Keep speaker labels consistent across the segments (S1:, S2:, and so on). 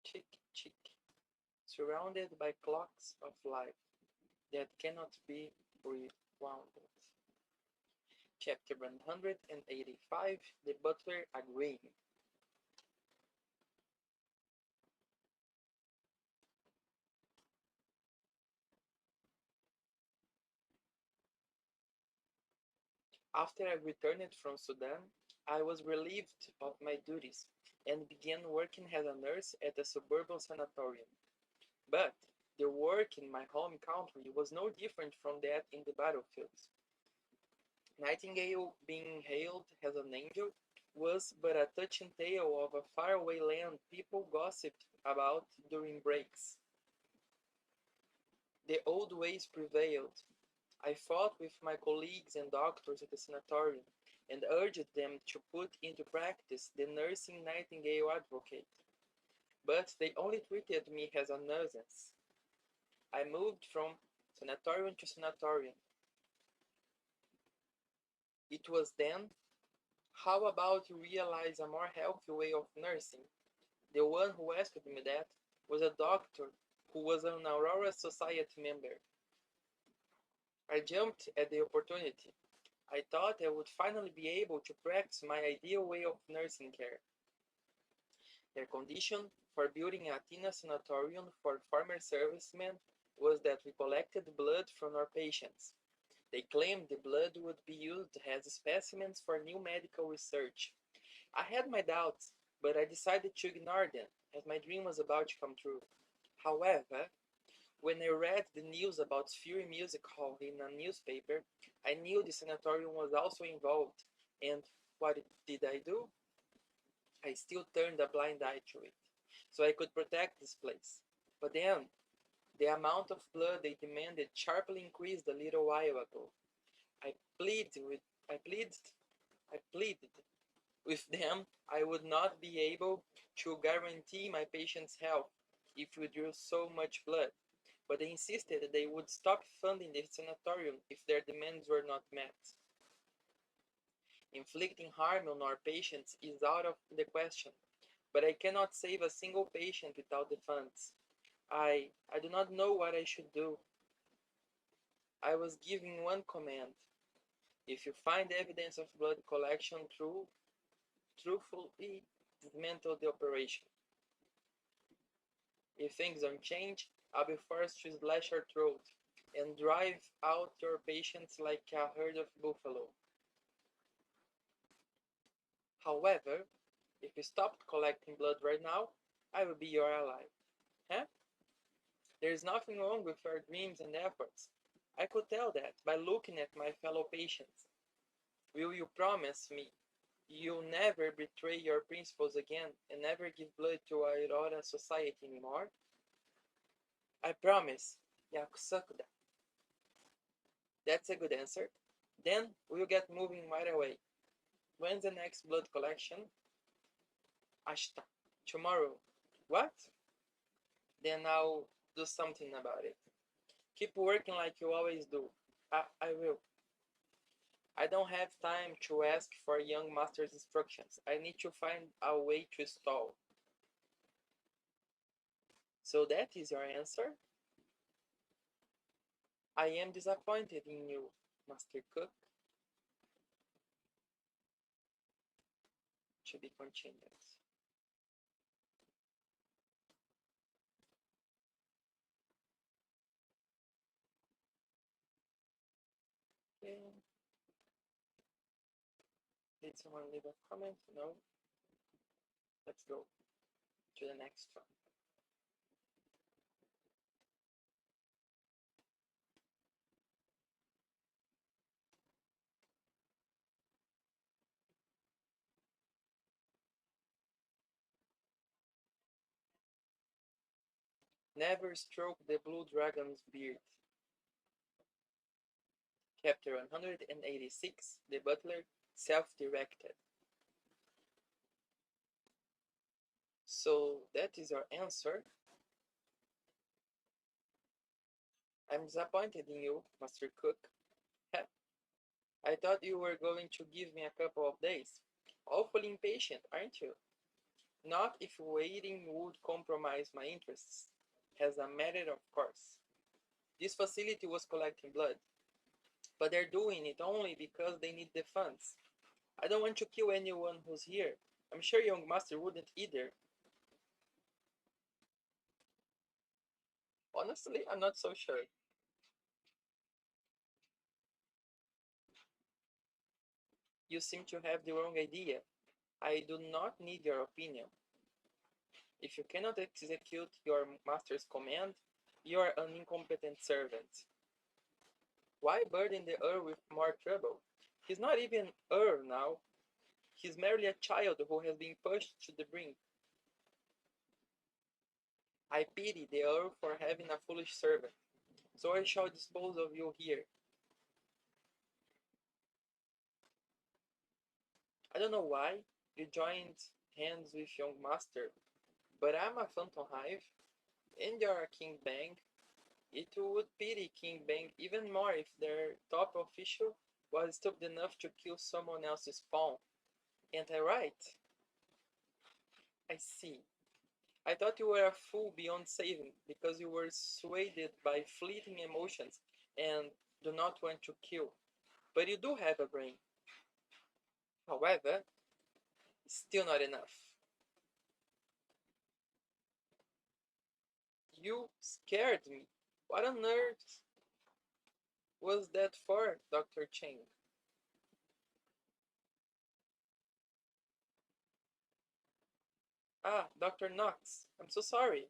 S1: Chick, chick, surrounded by clocks of life that cannot be rewound. Chapter 185, The Butler Agreeing. After I returned from Sudan, I was relieved of my duties and began working as a nurse at a suburban sanatorium. But the work in my home country was no different from that in the battlefields. Nightingale, being hailed as an angel, was but a touching tale of a faraway land people gossiped about during breaks. The old ways prevailed. I fought with my colleagues and doctors at the sanatorium and urged them to put into practice the nursing Nightingale advocate. But they only treated me as a nuisance. I moved from sanatorium to sanatorium. It was then, how about you realize a more healthy way of nursing? The one who asked me that was a doctor who was an Aurora Society member. I jumped at the opportunity. I thought I would finally be able to practice my ideal way of nursing care. Their condition for building a Athena sanatorium for former servicemen was that we collected blood from our patients. They claimed the blood would be used as specimens for new medical research. I had my doubts, but I decided to ignore them, as my dream was about to come true. However, when I read the news about Fury Music Hall in a newspaper, I knew the sanatorium was also involved, and what did I do? I still turned a blind eye to it, so I could protect this place. But then, the amount of blood they demanded sharply increased a little while ago. I pleaded with I pleaded I pleaded with them I would not be able to guarantee my patient's health if we drew so much blood, but they insisted that they would stop funding the sanatorium if their demands were not met. Inflicting harm on our patients is out of the question, but I cannot save a single patient without the funds. I do not know what I should do. I was given one command. If you find evidence of blood collection truthfully dismantle the operation. If things don't change, I'll be forced to slash your throat and drive out your patients like a herd of buffalo. However, if you stopped collecting blood right now, I will be your ally. Huh? There is nothing wrong with your dreams and efforts. I could tell that by looking at my fellow patients. Will you promise me you'll never betray your principles again and never give blood to Aurora Society anymore? I promise, Yakusakuda. That's a good answer. Then we'll get moving right away. When's the next blood collection? Ashita. Tomorrow. What? Then I'll do something about it. Keep working like you always do. I will. I don't have time to ask for young master's instructions. I need to find a way to stall. So that is your answer? I am disappointed in you, Master Cook. To be continued. Okay. Did someone leave a comment? No. Let's go to the next one. Never stroke the blue dragon's beard. Chapter 186, The Butler, Self-Directed. So that is your answer. I'm disappointed in you, Master Cook. I thought you were going to give me a couple of days. Awfully impatient, aren't you? Not if waiting would compromise my interests. As a matter of course. This facility was collecting blood, but they're doing it only because they need the funds. I don't want to kill anyone who's here. I'm sure young master wouldn't either. Honestly, I'm not so sure. You seem to have the wrong idea. I do not need your opinion. If you cannot execute your master's command, you are an incompetent servant. Why burden the Earl with more trouble? He's not even Earl now. He's merely a child who has been pushed to the brink. I pity the Earl for having a foolish servant, so I shall dispose of you here. I don't know why you joined hands with young master, but I'm a Phantom Hive, and you're a King Bang. It would pity King Bang even more if their top official was stupid enough to kill someone else's pawn. Ain't I right? I see. I thought you were a fool beyond saving because you were swayed by fleeting emotions and do not want to kill. But you do have a brain. However, still not enough. You scared me. What on earth was that for, Dr. Cheng? Ah, Dr. Knox. I'm so sorry.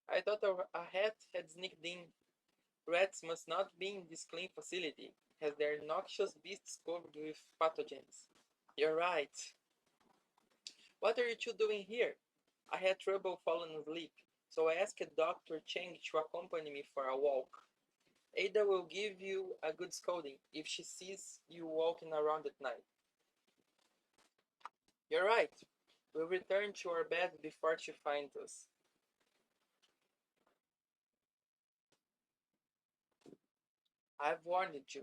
S1: I thought a hat had sneaked in. Rats must not be in this clean facility, as they're noxious beasts covered with pathogens. You're right. What are you two doing here? I had trouble falling asleep, so I asked Dr. Cheng to accompany me for a walk. Ada will give you a good scolding if she sees you walking around at night. You're right. We'll return to our bed before she finds us. I've warned you.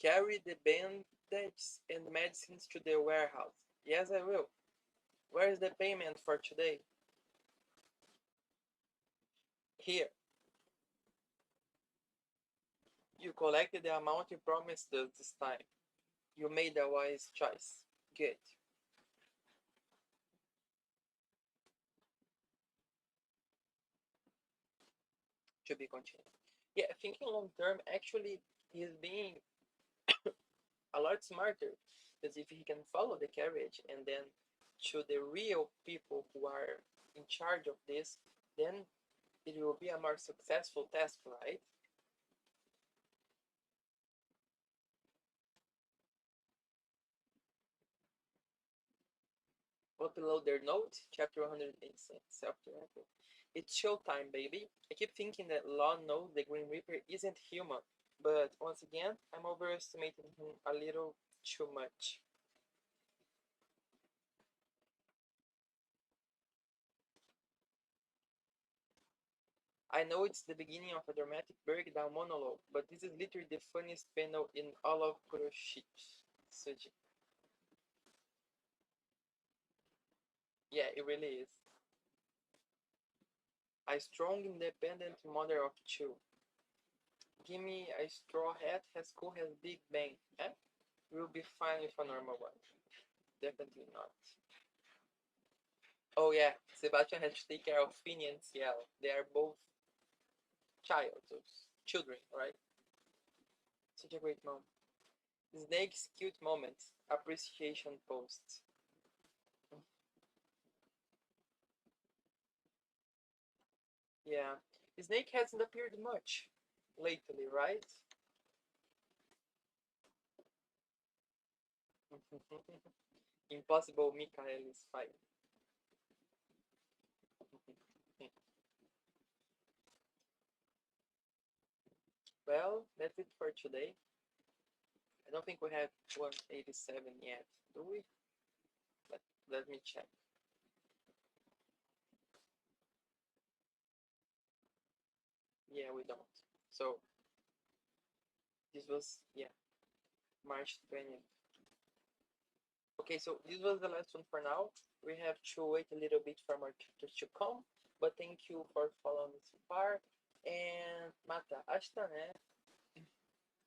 S1: Carry the bandages and medicines to the warehouse. Yes, I will. Where is the payment for today? Here. You collected the amount you promised us this time. You made a wise choice. Good. To be continued. Yeah, thinking long term, actually, he's being a lot smarter. Because if he can follow the carriage and then to the real people who are in charge of this, then it will be a more successful task, right? Upload their note, chapter 186, self-directed. It's showtime, baby. I keep thinking that Law knows the Green Reaper isn't human, but once again, I'm overestimating him a little too much. I know it's the beginning of a dramatic breakdown monologue, but this is literally the funniest panel in all of Kuroshitsuji. Yeah, it really is. A strong, independent mother of two. Give me a straw hat as cool as Big Bang. Eh? We'll be fine with a normal one. Definitely not. Oh yeah, Sebastian has to take care of Finny and Ciel. They are both children, right? Such a great moment. Snake's cute moment. Appreciation post. Yeah. Snake hasn't appeared much lately, right? Impossible Michael is fine. Well, that's it for today. I don't think we have 187 yet, do we? Let, let me check. Yeah, we don't. So this was, yeah. March 20th. Okay, so this was the last one for now. We have to wait a little bit for more chapters to come, but thank you for following me so far. And Mata, hasta, né?